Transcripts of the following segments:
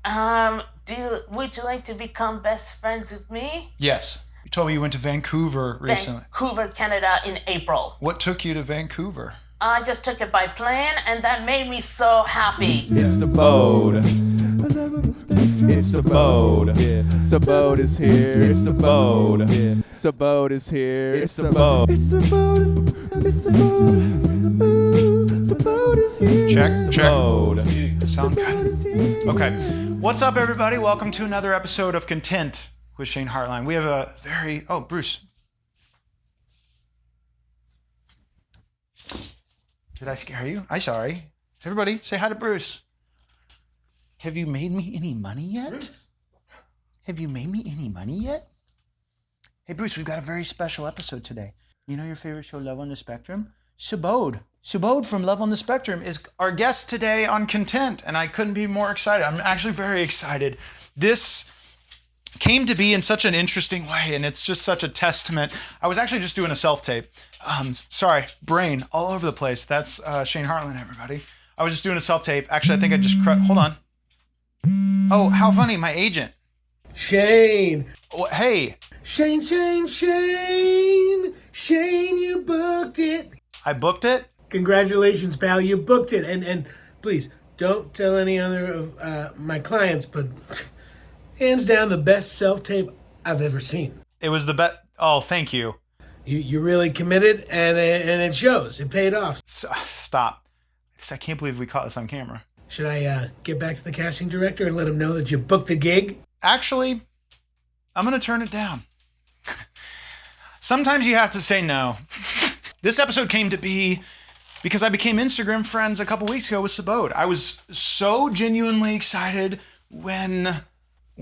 Would you like to become best friends with me? Yes. You told me you went to Vancouver recently. Vancouver, Canada in April. What took you to Vancouver? I just took it by plane, and that made me so happy. It's Subodh. It's Subodh. Yeah. Subodh is here. It's Subodh. Yeah. Subodh is here. It's Subodh. It's Subodh. It's Subodh. Subodh is here. Check. Subodh. Sound good. Okay. What's up, everybody? Welcome to another episode of Content with Shane Hartline. We have a very... Oh, Bruce. Did I scare you? I'm sorry. Everybody, say hi to Bruce. Have you made me any money yet? Bruce? Have you made me any money yet? Hey, Bruce, we've got a very special episode today. You know your favorite show, Love on the Spectrum? Subodh from Love on the Spectrum is our guest today on Content, and I couldn't be more excited. I'm actually very excited. This came to be in such an interesting way, and it's just such a testament. I was actually just doing a self-tape. Sorry, brain all over the place. That's Shane Hartline, everybody. I was just doing a self-tape. Actually, I think I just hold on. Oh, how funny, my agent. Shane. Oh, hey. Shane, you booked it. I booked it? Congratulations, pal, you booked it. And please, don't tell any other of my clients, but hands down the best self-tape I've ever seen. It was the best. Oh, thank you. You really committed, and it shows. It paid off. Stop. I can't believe we caught this on camera. Should I get back to the casting director and let him know that you booked the gig? Actually, I'm going to turn it down. Sometimes you have to say no. This episode came to be because I became Instagram friends a couple weeks ago with Subodh. I was so genuinely excited when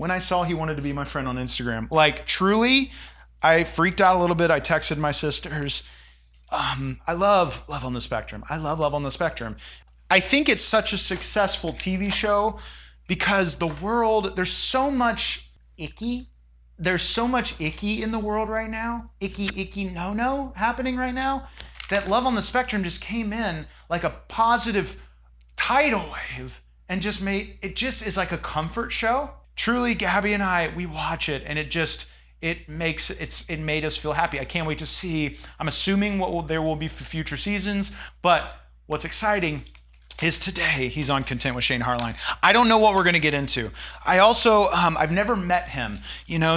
I saw he wanted to be my friend on Instagram. Like, truly, I freaked out a little bit. I texted my sisters. I love Love on the Spectrum. I love Love on the Spectrum. I think it's such a successful TV show because the world, there's so much icky. There's so much icky in the world right now. Icky, no happening right now. That Love on the Spectrum just came in like a positive tidal wave and just is like a comfort show. Truly, Gabby and I, we watch it and it made us feel happy. I can't wait to see. I'm assuming there will be for future seasons, but what's exciting is today he's on Content with Shane Hartline. I don't know what we're going to get into. I also, I've never met him,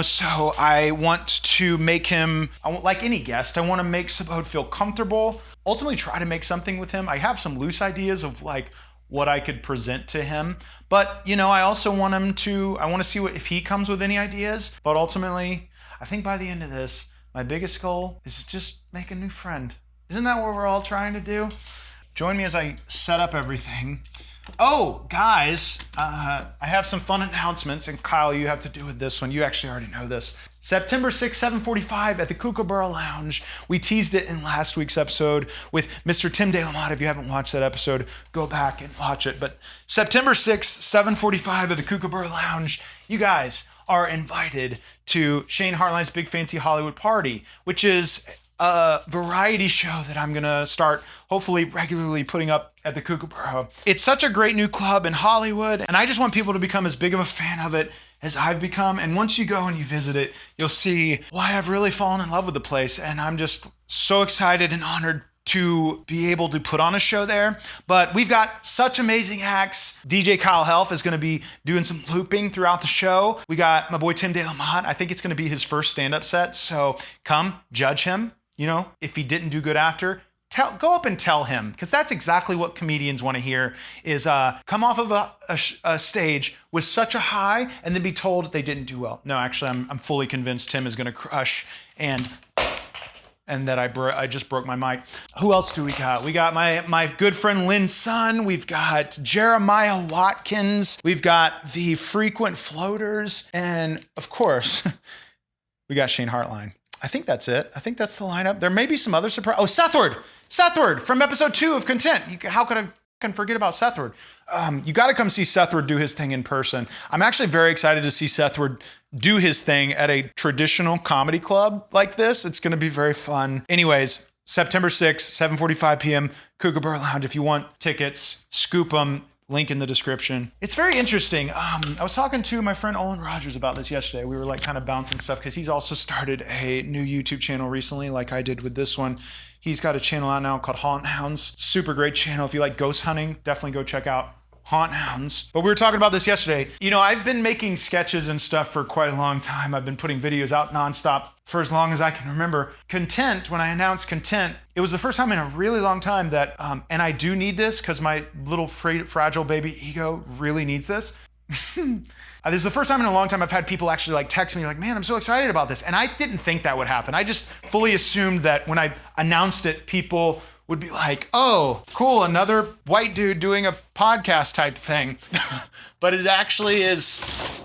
so I want to make him, like any guest, I want to make Subodh feel comfortable, ultimately try to make something with him. I have some loose ideas of like what I could present to him, but I also want I want to see if he comes with any ideas, but ultimately, I think by the end of this, my biggest goal is just make a new friend. Isn't that what we're all trying to do? Join me as I set up everything. Oh, guys, I have some fun announcements, and Kyle, you have to do with this one. You actually already know this. September 6th, 7:45 at the Kookaburra Lounge. We teased it in last week's episode with Mr. Tim DeLamotte. If you haven't watched that episode, go back and watch it. But September 6th, 7:45 at the Kookaburra Lounge, you guys are invited to Shane Hartline's Big Fancy Hollywood Party, which is a variety show that I'm gonna start hopefully regularly putting up at the Kookaburra. It's such a great new club in Hollywood, and I just want people to become as big of a fan of it as I've become. And once you go and you visit it, you'll see why I've really fallen in love with the place. And I'm just so excited and honored to be able to put on a show there. But we've got such amazing acts. DJ Kyle Helf is going to be doing some looping throughout the show. We got my boy Tim DeLamotte. I think it's going to be his first stand-up set. So come judge him. If he didn't do good after, go up and tell him, because that's exactly what comedians want to hear is come off of a stage with such a high and then be told they didn't do well. No, actually, I'm fully convinced Tim is going to crush and that I just broke my mic. Who else do we got? We got my good friend Lynn Sun. We've got Jeremiah Watkins. We've got the Frequent Floaters. And of course, we got Shane Hartline. I think that's it. I think that's the lineup. There may be some other surprise. Oh, Sethward from episode 2 of Content. How could I forget about Sethward? You got to come see Sethward do his thing in person. I'm actually very excited to see Sethward do his thing at a traditional comedy club like this. It's going to be very fun. Anyways, September 6th, 7:45 p.m., Kookaburra Lounge. If you want tickets, scoop them. link in the description. It's very interesting. I was talking to my friend Olin Rogers about this yesterday. We were like kind of bouncing stuff because he's also started a new YouTube channel recently, like I did with this one. He's got a channel out now called Haunt Hounds. Super great channel. If you like ghost hunting, definitely go check out Haunt Hounds. But we were talking about this yesterday. You know, I've been making sketches and stuff for quite a long time. I've been putting videos out nonstop for as long as I can remember. Content, when I announced Content, it was the first time in a really long time that, and I do need this because my little fragile baby ego really needs this. This is the first time in a long time I've had people actually like text me like, man, I'm so excited about this. And I didn't think that would happen. I just fully assumed that when I announced it, people would be like, oh, cool, another white dude doing a podcast type thing. But it actually is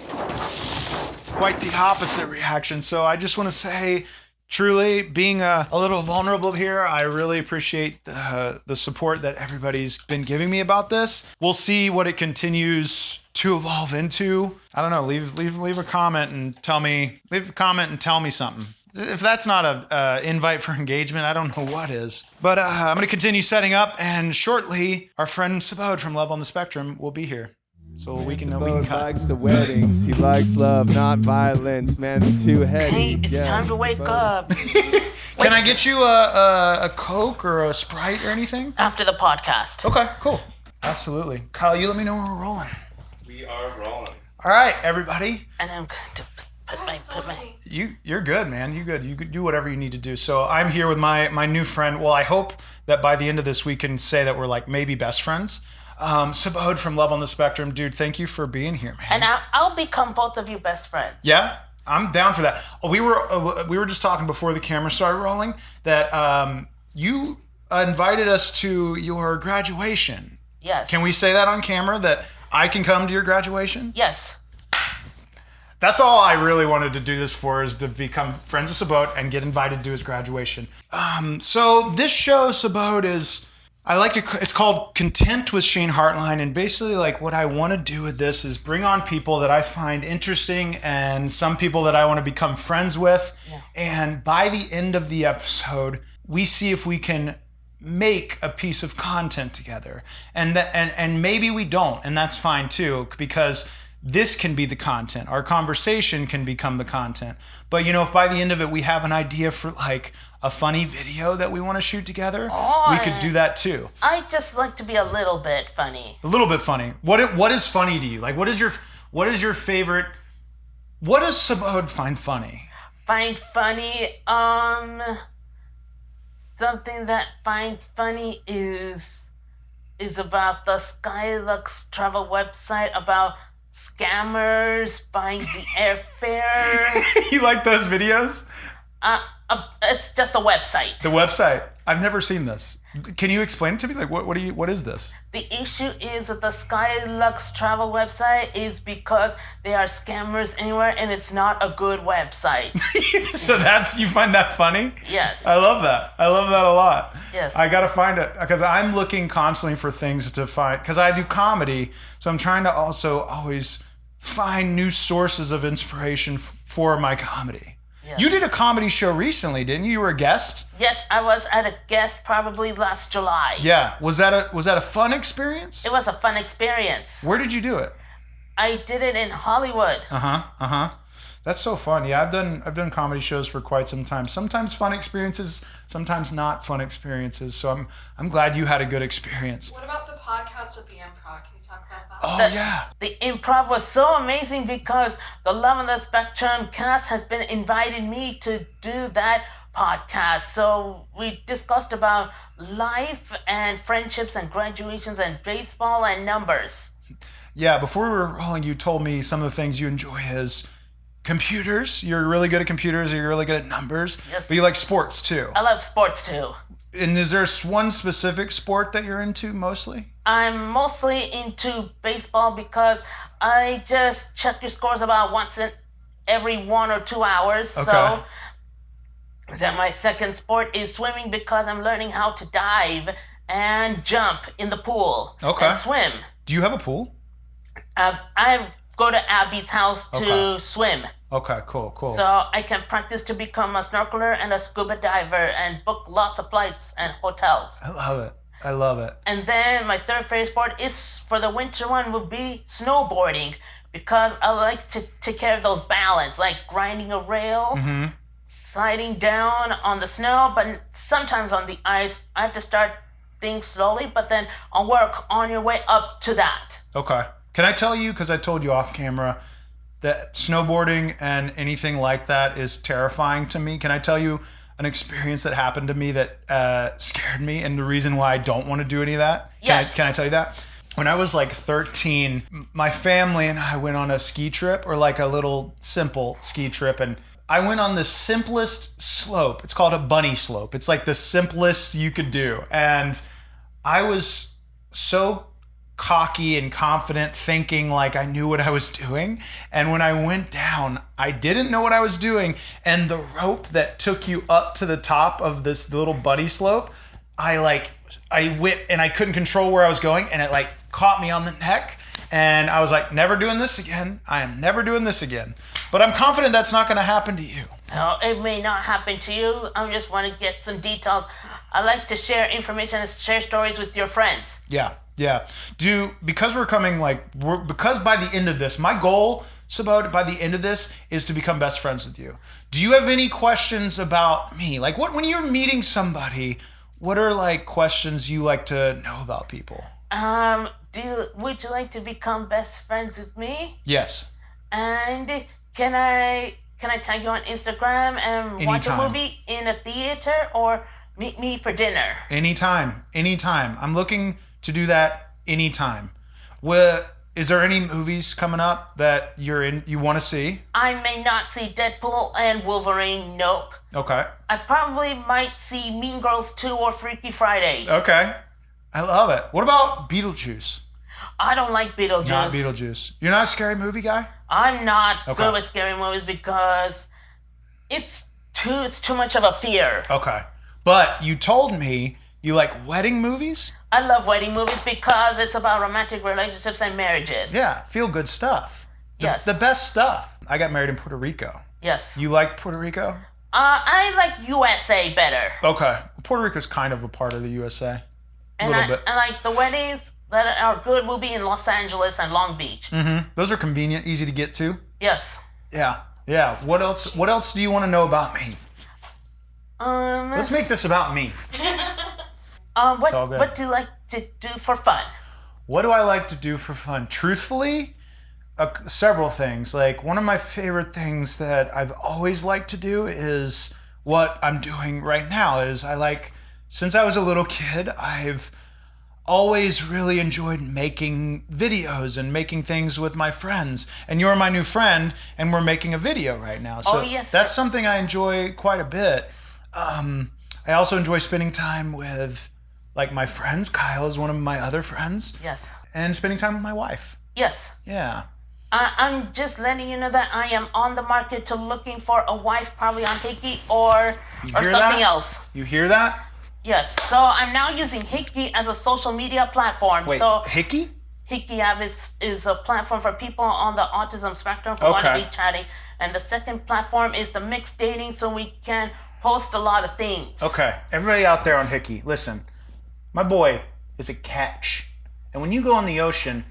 quite the opposite reaction. So I just want to say, truly, being a little vulnerable here, I really appreciate the support that everybody's been giving me about this. We'll see what it continues to evolve into. I don't know, leave a comment and tell me, something. If that's not a invite for engagement, I don't know what is. But I'm going to continue setting up, and shortly, our friend Subodh from Love on the Spectrum will be here. So we can Subodh cut. likes the weddings. He likes love, not violence. Man's too heady. Hey, it's time to wake up. Can I get you a Coke or a Sprite or anything? After the podcast. Okay, cool. Absolutely. Kyle, you let me know when we're rolling. We are rolling. All right, everybody. And I'm going to put my... You're good, man. You good. You could do whatever you need to do. So I'm here with my new friend. Well, I hope that by the end of this we can say that we're like maybe best friends. Subodh from Love on the Spectrum. Dude, thank you for being here, man. And I'll become both of you best friends. Yeah, I'm down for that. We were just talking before the camera started rolling that you invited us to your graduation. Yes. Can we say that on camera, that I can come to your graduation? Yes. That's all I really wanted to do this for, is to become friends with Subodh and get invited to his graduation. So this show, Subodh, is... it's called Content with Shane Hartline, and basically like what I want to do with this is bring on people that I find interesting and some people that I want to become friends with. Yeah. And by the end of the episode, we see if we can make a piece of content together. And maybe we don't, and that's fine too, because this can be the content. Our conversation can become the content. But you know, if by the end of it we have an idea for like a funny video that we want to shoot together, we could do that too. I just like to be a little bit funny. A little bit funny. What is funny to you? Like what is your favorite? What does Subodh find funny? Find funny? Something that finds funny is about the Skylux travel website, about scammers buying the airfare. You like those videos? It's just a website. The website. I've never seen this. Can you explain it to me? Like, what is this? The issue is that the Skylux travel website is because they are scammers anywhere, and it's not a good website. So you find that funny? Yes. I love that. I love that a lot. Yes. I gotta find it because I'm looking constantly for things to find, because I do comedy, so I'm trying to also always find new sources of inspiration for my comedy. Yes. You did a comedy show recently, didn't you? You were a guest? Yes, I was at a guest probably last July. Yeah. Was that a fun experience? It was a fun experience. Where did you do it? I did it in Hollywood. That's so fun. Yeah, I've done comedy shows for quite some time. Sometimes fun experiences, sometimes not fun experiences. So I'm glad you had a good experience. What about the podcast at the Improv? Can you talk about that? Oh, yeah. The improv was so amazing because the Love on the Spectrum cast has been inviting me to do that podcast. So we discussed about life and friendships and graduations and baseball and numbers. Yeah, before we were rolling, you told me some of the things you enjoy as computers. You're really good at computers, or you're really good at numbers. Yes. But you like sports too. I love sports too. And is there one specific sport that you're into mostly? I'm mostly into baseball because I just check your scores about once in every 1 or 2 hours. Okay. So then my second sport is swimming because I'm learning how to dive and jump in the pool. Okay. And swim. Do you have a pool? I go to Abby's house to swim. Okay, cool. So I can practice to become a snorkeler and a scuba diver and book lots of flights and hotels. I love it. I love it. And then my third favorite sport is for the winter one would be snowboarding because I like to take care of those balance, like grinding a rail, sliding down on the snow, but sometimes on the ice. I have to start things slowly, but then I'll work on your way up to that. Okay. Can I tell you, because I told you off camera, that snowboarding and anything like that is terrifying to me? Can I tell you an experience that happened to me that scared me and the reason why I don't want to do any of that? Yes. Can I tell you that? When I was like 13, my family and I went on a ski trip, or like a little simple ski trip, and I went on the simplest slope. It's called a bunny slope. It's like the simplest you could do. And I was so cocky and confident, thinking like I knew what I was doing. And when I went down, I didn't know what I was doing. And the rope that took you up to the top of this little bunny slope, I went and I couldn't control where I was going, and it like caught me on the neck. And I was like, never doing this again. I am never doing this again. But I'm confident that's not going to happen to you. No, it may not happen to you. I just want to get some details. I like to share information and share stories with your friends. Yeah. Because because by the end of this, my goal, Subodh, by the end of this is to become best friends with you. Do you have any questions about me? Like when you're meeting somebody, what are like questions you like to know about people? Would you like to become best friends with me? Yes. And can I tag you on Instagram and watch a movie in a theater, or meet me for dinner? Anytime. I'm looking to do that anytime. Is there any movies coming up that you want to see? I may not see Deadpool and Wolverine, nope. Okay. I probably might see Mean Girls 2 or Freaky Friday. Okay. I love it. What about Beetlejuice? I don't like Beetlejuice. Not Beetlejuice. You're not a scary movie guy? I'm not good with scary movies because it's too much of a fear. Okay. But you told me you like wedding movies? I love wedding movies because it's about romantic relationships and marriages. Yeah, feel good stuff. Yes. The best stuff. I got married in Puerto Rico. Yes. You like Puerto Rico? I like USA better. Okay. Puerto Rico's kind of a part of the USA. A little bit. And like the weddings that are good will be in Los Angeles and Long Beach. Mm-hmm. Those are convenient, easy to get to. Yes. Yeah. What else do you want to know about me? Let's make this about me. What do you like to do for fun? What do I like to do for fun? Truthfully, several things. Like one of my favorite things that I've always liked to do is what I'm doing right now. Since I was a little kid, I've always really enjoyed making videos and making things with my friends. And you're my new friend, and we're making a video right now. So yes, that's something I enjoy quite a bit. I also enjoy spending time with like my friends. Kyle is one of my other friends. Yes. And spending time with my wife. Yes. Yeah. I'm just letting you know that I am on the market to looking for a wife, probably on Hickey or something else. You hear that? Yes. So I'm now using Hickey as a social media platform. Wait, so Hickey? Hickey app is a platform for people on the autism spectrum who want to be chatting. And the second platform is the mixed dating, so we can post a lot of things. Okay. Everybody out there on Hickey, listen. My boy is a catch. And when you go in the ocean,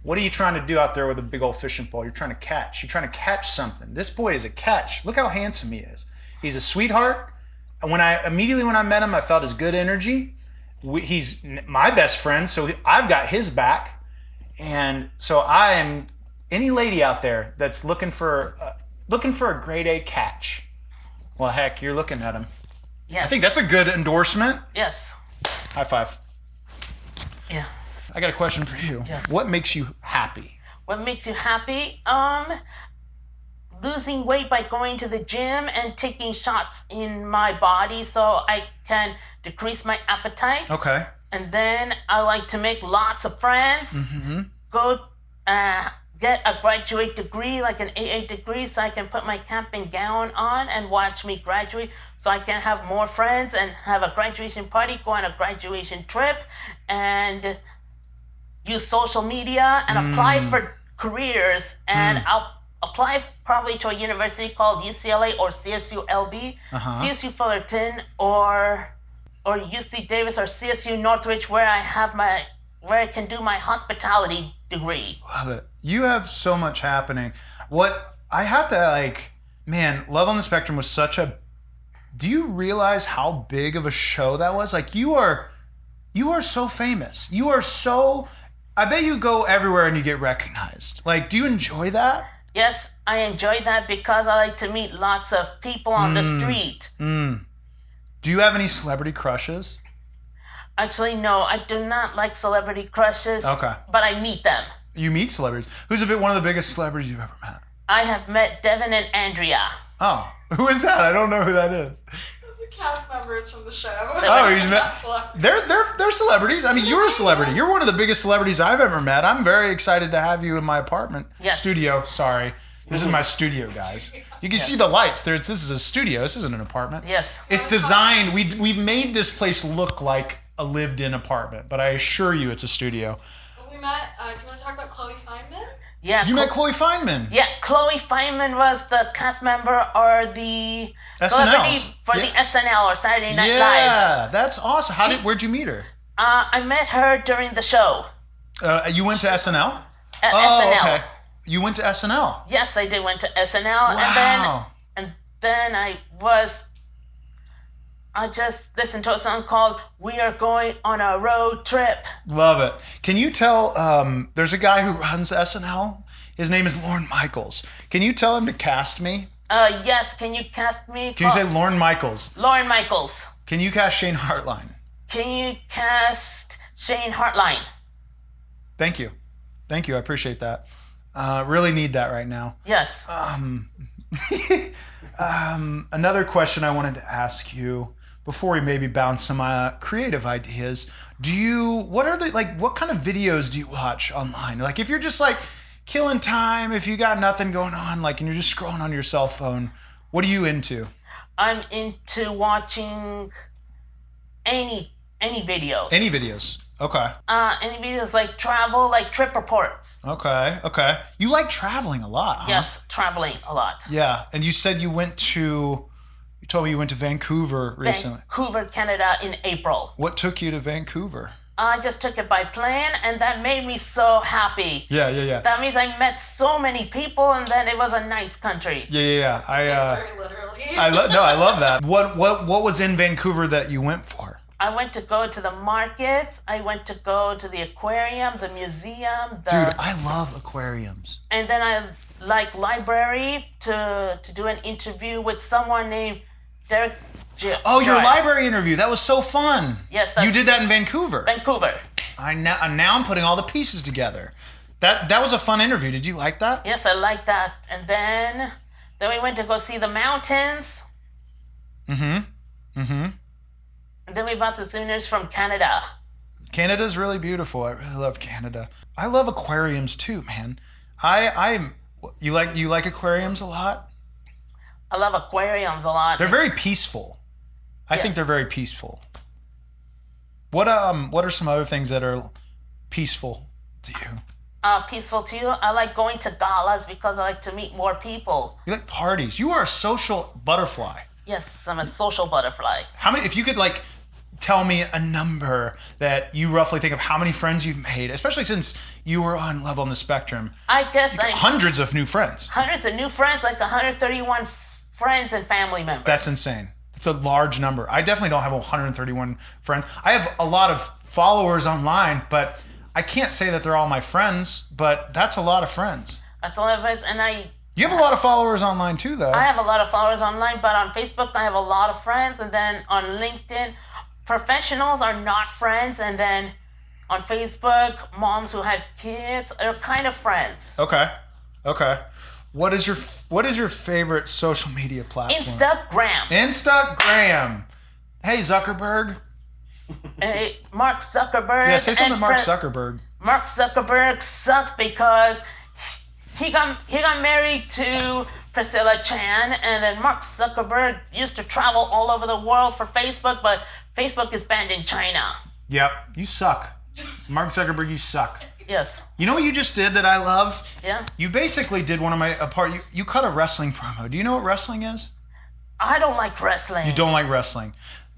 what are you trying to do out there with a big old fishing pole? You're trying to catch. You're trying to catch something. This boy is a catch. Look how handsome he is. He's a sweetheart. And when I met him, I felt his good energy. He's my best friend, so I've got his back. And so I am any lady out there that's looking for a grade A catch. Well, heck, you're looking at him. Yes. I think that's a good endorsement. Yes. High five. Yeah. I got a question for you. Yes. What makes you happy? What makes you happy? Losing weight by going to the gym and taking shots in my body so I can decrease my appetite. Okay. And then I like to make lots of friends. Mm-hmm. Go get a graduate degree, like an AA degree, so I can put my camping gown on and watch me graduate, so I can have more friends and have a graduation party, go on a graduation trip, and use social media and apply for careers. And I'll apply probably to a university called UCLA or CSU LB, CSU Fullerton, or or UC Davis or CSU Northridge, where I can do my hospitality degree. Love it. You have so much happening. What I have to man, Love on the Spectrum was such a. Do you realize how big of a show that was? Like you are so famous. You are so. I bet you go everywhere and you get recognized. Like, do you enjoy that? Yes, I enjoy that because I like to meet lots of people on the street. Do you have any celebrity crushes? Actually, no, I do not like celebrity crushes. Okay. But I meet them. You meet celebrities. Who's one of the biggest celebrities you've ever met? I have met Devin and Andrea. Oh, who is that? I don't know who that is. Those are cast members from the show. Oh, he's met. Celebrities. They're celebrities. I mean, you're a celebrity. You're one of the biggest celebrities I've ever met. I'm very excited to have you in my apartment. Yes. Studio. Sorry, this is my studio, guys. You can see the lights. This is a studio. This isn't an apartment. Yes. It's designed. We've made this place look like a lived-in apartment, but I assure you, it's a studio. We met. Do you want to talk about Chloe Feynman? Yeah. You met Chloe Feynman. Yeah, Chloe Feynman was the cast member or the celebrity for the SNL or Saturday Night Live. Yeah, that's awesome. Where'd you meet her? I met her during the show. You went to SNL? SNL. Okay. You went to SNL? Yes, I did. Went to SNL, Wow. and then I just listened to a song called "We Are Going on a Road Trip." Love it. Can you tell? There's a guy who runs SNL. His name is Lorne Michaels. Can you tell him to cast me? Yes. Can you cast me? Can you say Lorne Michaels? Lorne Michaels? Can you cast Shane Hartline? Can you cast Shane Hartline? Thank you. Thank you. I appreciate that. Really need that right now. Yes. Another question I wanted to ask you before we maybe bounce some creative ideas. What kind of videos do you watch online? Like if you're just like killing time, if you got nothing going on, like, and you're just scrolling on your cell phone, what are you into? I'm into watching any videos. Any videos. Okay. Any videos like travel, like trip reports. Okay. You like traveling a lot, huh? Yes, traveling a lot. Yeah, and you said you told me you went to Vancouver recently. Vancouver, Canada in April. What took you to Vancouver? I just took it by plane, and that made me so happy. Yeah. That means I met so many people, and then it was a nice country. Yeah. Very literally. I love that. What was in Vancouver that you went for? I went to go to the markets. I went to go to the aquarium, the museum. Dude, I love aquariums. And then I like library to do an interview with someone named Derek. Oh, your library interview. That was so fun. Yes. You did that in Vancouver. Vancouver. Now I'm putting all the pieces together. That was a fun interview. Did you like that? Yes, I like that. And then we went to go see the mountains. And then we bought some souvenirs from Canada. Canada's really beautiful. I really love Canada. I love aquariums too, man. You like aquariums a lot? I love aquariums a lot. They're very peaceful. I think they're very peaceful. What are some other things that are peaceful to you? Peaceful to you? I like going to galas because I like to meet more people. You like parties. You are a social butterfly. Yes, I'm a social butterfly. How many, if you could tell me a number that you roughly think of how many friends you've made, especially since you were on Love on the Spectrum. I guess hundreds of new friends. Hundreds of new friends, like 131 friends and family members. That's insane. It's a large number. I definitely don't have 131 friends. I have a lot of followers online, but I can't say that they're all my friends, but that's a lot of friends. That's a lot of friends, and You have a lot of followers online too, though. I have a lot of followers online, but on Facebook I have a lot of friends, and then on LinkedIn, professionals are not friends, and then on Facebook, moms who have kids are kind of friends. Okay. What is your favorite social media platform? Instagram. Hey, Zuckerberg. Hey, Mark Zuckerberg. Yeah, say something to Mark Zuckerberg. Mark Zuckerberg sucks because he got married to Priscilla Chan, and then Mark Zuckerberg used to travel all over the world for Facebook, but Facebook is banned in China. Yep, you suck. Mark Zuckerberg, you suck. Yes. You know what you just did that I love? Yeah. You basically did you cut a wrestling promo. Do you know what wrestling is? I don't like wrestling. You don't like wrestling.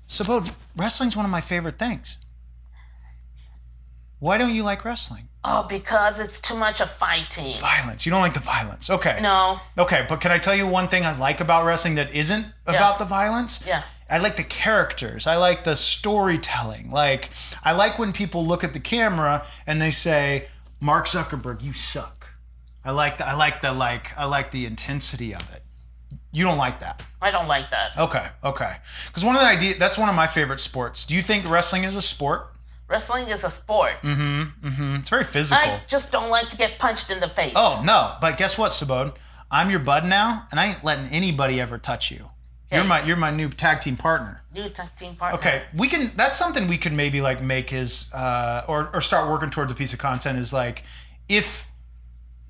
Subodh, wrestling's one of my favorite things. Why don't you like wrestling? Oh, because it's too much of fighting. Violence. You don't like the violence. Okay. No. Okay, but can I tell you one thing I like about wrestling that isn't about the violence? Yeah. I like the characters. I like the storytelling. Like, I like when people look at the camera and they say, "Mark Zuckerberg, you suck." I like the intensity of it. You don't like that. I don't like that. Okay. Because that's one of my favorite sports. Do you think wrestling is a sport? Wrestling is a sport. It's very physical. I just don't like to get punched in the face. Oh, no. But guess what, Subodh? I'm your bud now, and I ain't letting anybody ever touch you. Okay. You're my new tag team partner. New tag team partner. Okay, that's something we can maybe like make is or start working towards a piece of content is like, if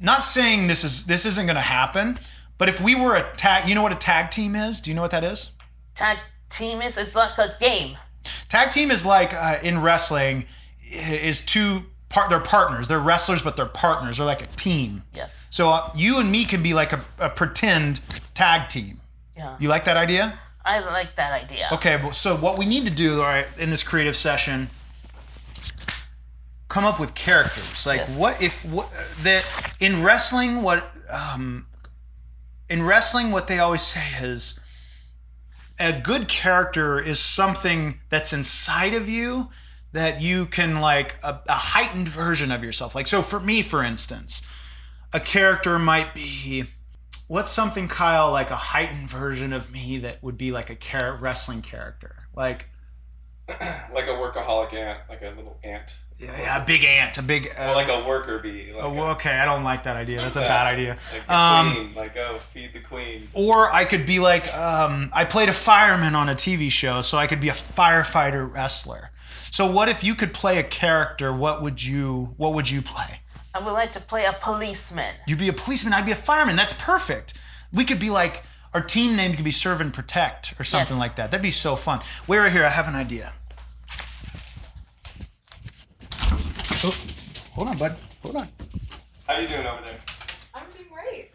not saying this isn't going to happen, but if we were a tag, you know what a tag team is? Do you know what that is? Tag team it's like a game. Tag team is like in wrestling is they're partners. They're wrestlers, but they're partners. They're like a team. Yes. So you and me can be like a pretend tag team. Yeah. You like that idea? I like that idea. Okay, so what we need to do, all right, in this creative session, come up with characters. Like in wrestling what they always say is a good character is something that's inside of you that you can like a heightened version of yourself. Like, so for me, for instance, a character might be, what's something, Kyle, like a heightened version of me that would be like a wrestling character? Like Like a workaholic ant, like a little ant. Yeah, a big ant, or like a worker bee. Like okay, I don't like that idea. That's a bad idea. Like the queen, like feed the queen. Or I could be like, I played a fireman on a TV show, so I could be a firefighter wrestler. So what if you could play a character? What would you play? I would like to play a policeman. You'd be a policeman. I'd be a fireman. That's perfect. We could be like, our team name could be Serve and Protect or something like that. That'd be so fun. Wait right here. I have an idea. Oh, hold on, bud. Hold on. How you doing over there? I'm doing great.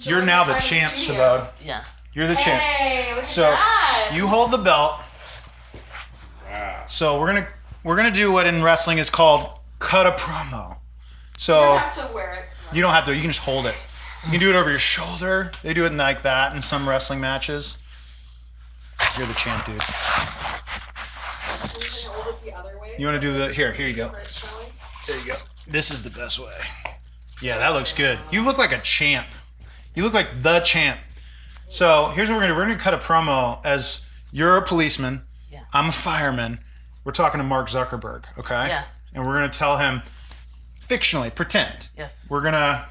You're now the champ, Subodh. Yeah. You're the champ. Hey, look at So that. you hold the belt. Wow. So we're gonna do what in wrestling is called cut a promo. So You don't have to wear it. So you don't have to. You can just hold it. You can do it over your shoulder. They do it like that in some wrestling matches. You're the champ, dude. we can hold it the other way. You want to do the here? Here you go. Where it's showing. There you go. This is the best way. Yeah, that looks good. You look like a champ. You look like the champ. So here's what we're gonna do. We're gonna cut a promo as you're a policeman. Yeah. I'm a fireman. We're talking to Mark Zuckerberg, okay? Yeah. And we're gonna tell him, fictionally, pretend. Yes. We're gonna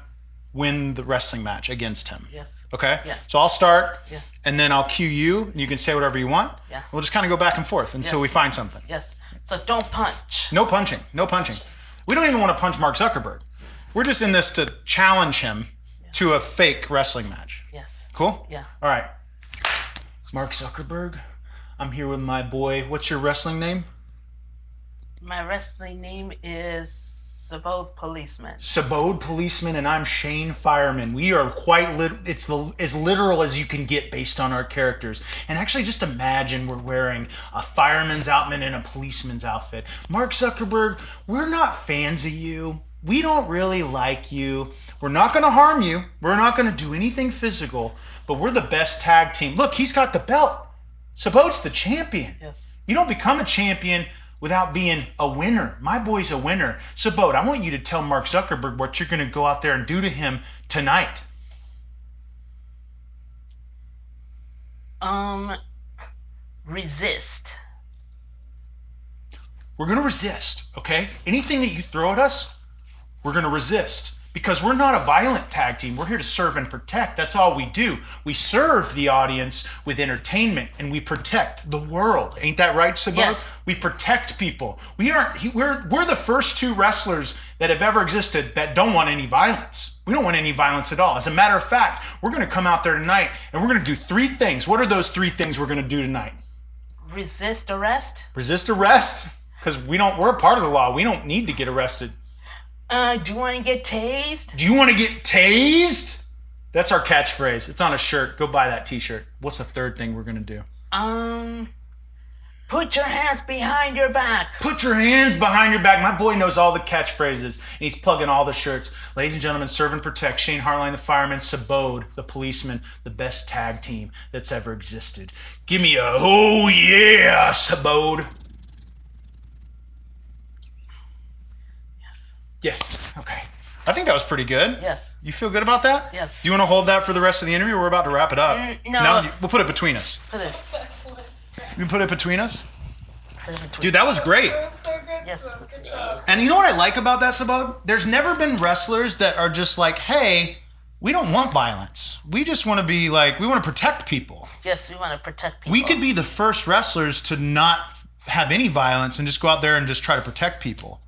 win the wrestling match against him. Yes. Okay? Yeah. So I'll start, Yeah. and then I'll cue you, and you can say whatever you want. Yeah. We'll just kind of go back and forth until Yes. we find something. Yes. So don't punch. No punching. No punching. We don't even want to punch Mark Zuckerberg. We're just in this to challenge him to a fake wrestling match. Yes. Cool? Yeah. All right. Mark Zuckerberg, I'm here with my boy. What's your wrestling name? My wrestling name is Subodh Policeman. Subodh Policeman, and I'm Shane Fireman. We are quite as literal as you can get based on our characters. And actually, just imagine we're wearing a fireman's outfit and a policeman's outfit. Mark Zuckerberg, we're not fans of you. We don't really like you. We're not going to harm you. We're not going to do anything physical. But we're the best tag team. Look, he's got the belt. Subodh's the champion. Yes. You don't become a champion without being a winner. My boy's a winner. Subodh, I want you to tell Mark Zuckerberg what you're going to go out there and do to him tonight. Resist. We're going to resist, okay? Anything that you throw at us, we're going to resist. Because we're not a violent tag team. We're here to serve and protect. That's all we do. We serve the audience with entertainment and we protect the world. Ain't that right, Subodh? Yes. We protect people. We're the first two wrestlers that have ever existed that don't want any violence. We don't want any violence at all. As a matter of fact, we're going to come out there tonight and we're going to do three things. What are those three things we're going to do tonight? Resist arrest. Resist arrest, because we're a part of the law. We don't need to get arrested. Do you want to get tased? Do you want to get tased? That's our catchphrase. It's on a shirt. Go buy that t-shirt. What's the third thing we're going to do? Put your hands behind your back. Put your hands behind your back. My boy knows all the catchphrases, and he's plugging all the shirts. Ladies and gentlemen, serve and protect. Shane Hartline, the fireman. Subodh, the policeman. The best tag team that's ever existed. Give me a oh yeah, Subodh. Yes. Okay. I think that was pretty good. Yes. You feel good about that? Yes. Do you want to hold that for the rest of the interview? We're about to wrap it up. No. We'll put it between us. Put it. That's excellent. You can put it between us? Put it between. Dude, that was great. That was so good. Yes. Good job. And you know what I like about that, Subodh? There's never been wrestlers that are just like, hey, we don't want violence. We just want to be like, we want to protect people. Yes, we want to protect people. We could be the first wrestlers to not have any violence and just go out there and just try to protect people.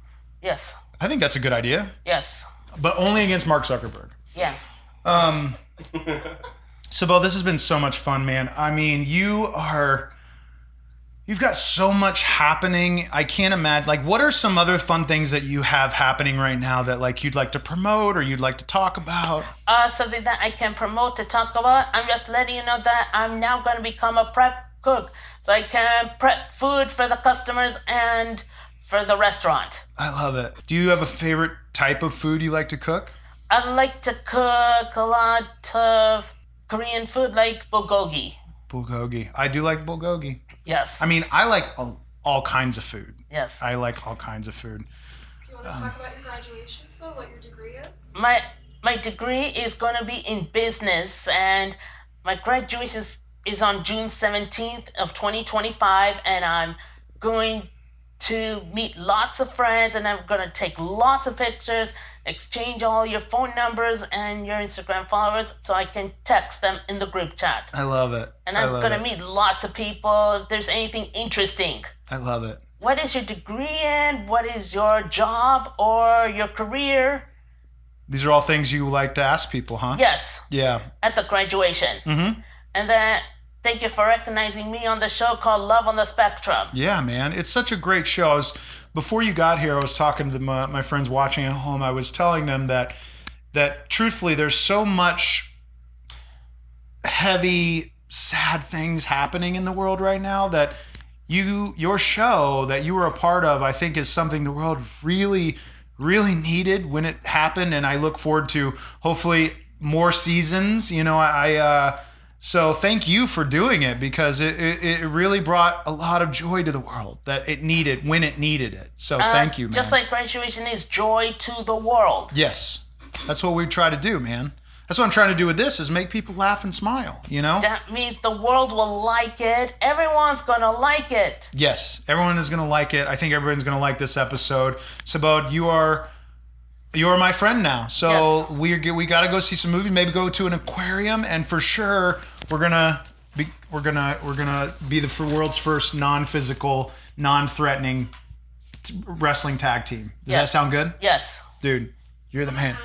Yes. I think that's a good idea. Yes. But only against Mark Zuckerberg. Yeah. Subodh, this has been so much fun, man. I mean, you've got so much happening. I can't imagine. Like, what are some other fun things that you have happening right now that like you'd like to promote or you'd like to talk about? Something that I can promote to talk about. I'm just letting you know that I'm now going to become a prep cook, so I can prep food for the customers and for the restaurant. I love it. Do you have a favorite type of food you like to cook? I like to cook a lot of Korean food like bulgogi. Bulgogi. I do like bulgogi. Yes. I mean, I like all kinds of food. Yes. I like all kinds of food. Do you want to talk about your graduation still? What your degree is? My degree is going to be in business, and my graduation is on June 17th of 2025, and I'm going to meet lots of friends, and I'm going to take lots of pictures, exchange all your phone numbers and your Instagram followers so I can text them in the group chat. I love it. And I'm going to meet lots of people if there's anything interesting. I love it. What is your degree in? What is your job or your career? These are all things you like to ask people, huh? Yes, Yeah. at the graduation. Mm-hmm. And then thank you for recognizing me on the show called Love on the Spectrum. Yeah, man. It's such a great show. Before you got here, I was talking to my friends watching at home. I was telling them that truthfully, there's so much heavy, sad things happening in the world right now that your show that you were a part of, I think is something the world really, really needed when it happened. And I look forward to hopefully more seasons. You know, so thank you for doing it, because it really brought a lot of joy to the world that it needed when it needed it. So thank you, man. Just like graduation is joy to the world. Yes, that's what we try to do, man. That's what I'm trying to do with this, is make people laugh and smile, you know? That means the world will like it. Everyone's going to like it. Yes, everyone is going to like it. I think everyone's going to like this episode. Subodh, you are my friend now. So Yes. we got to go see some movies, maybe go to an aquarium, and for sure we're going to be the world's first non-physical, non-threatening wrestling tag team. Does that Yes. sound good? Yes. Dude, you're the man.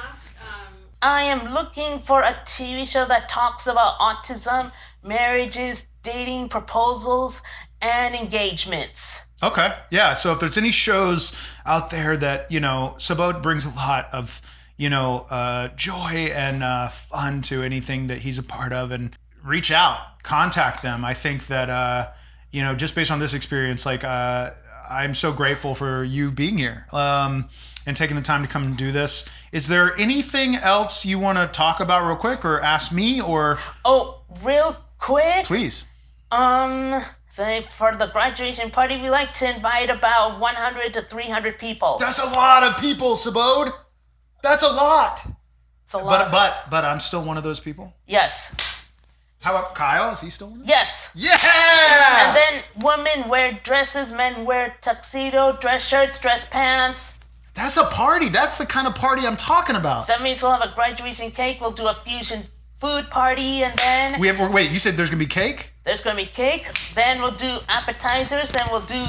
I am looking for a TV show that talks about autism, marriages, dating, proposals, and engagements. Okay. Yeah. So if there's any shows out there that, you know, Subodh brings a lot of, you know, joy and fun to anything that he's a part of, and reach out, contact them. I think that, you know, just based on this experience, like, I'm so grateful for you being here and taking the time to come and do this. Is there anything else you want to talk about real quick or ask me or? Oh, real quick? Please. Say for the graduation party, we like to invite about 100 to 300 people. That's a lot of people, Subodh. That's a lot. It's a lot. But I'm still one of those people. Yes. How about Kyle? Is he still one? Yes. Yeah! And then women wear dresses, men wear tuxedo, dress shirts, dress pants. That's a party. That's the kind of party I'm talking about. That means we'll have a graduation cake, we'll do a fusion food party, and then Wait, you said there's going to be cake? there's going to be cake, then we'll do appetizers, then we'll do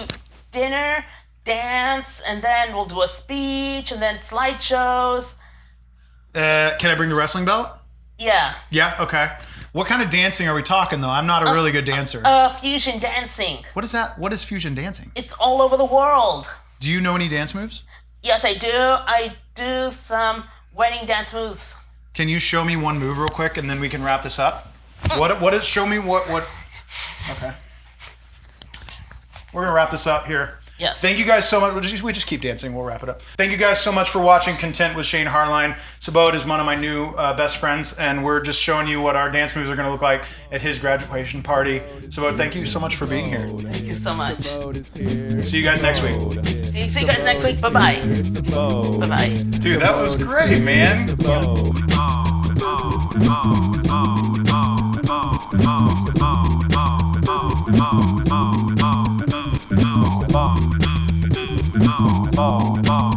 dinner, dance, and then we'll do a speech, and then slideshows. Can I bring the wrestling belt? Yeah. Yeah, okay. What kind of dancing are we talking, though? I'm not a really good dancer. Fusion dancing. What is that? What is fusion dancing? It's all over the world. Do you know any dance moves? Yes, I do. I do some wedding dance moves. Can you show me one move real quick, and then we can wrap this up? What is? Show me what? Okay. we're gonna wrap this up here. Yes. Thank you guys so much. We just keep dancing. We'll wrap it up. Thank you guys so much for watching Content with Shane Hartline. Subodh is one of my new best friends, and we're just showing you what our dance moves are going to look like at his graduation party. Subodh, thank you so much for being here. Thank you so much. See you guys next week. See you guys next week. Bye-bye. Bye-bye. Dude, that was great, man. Oh.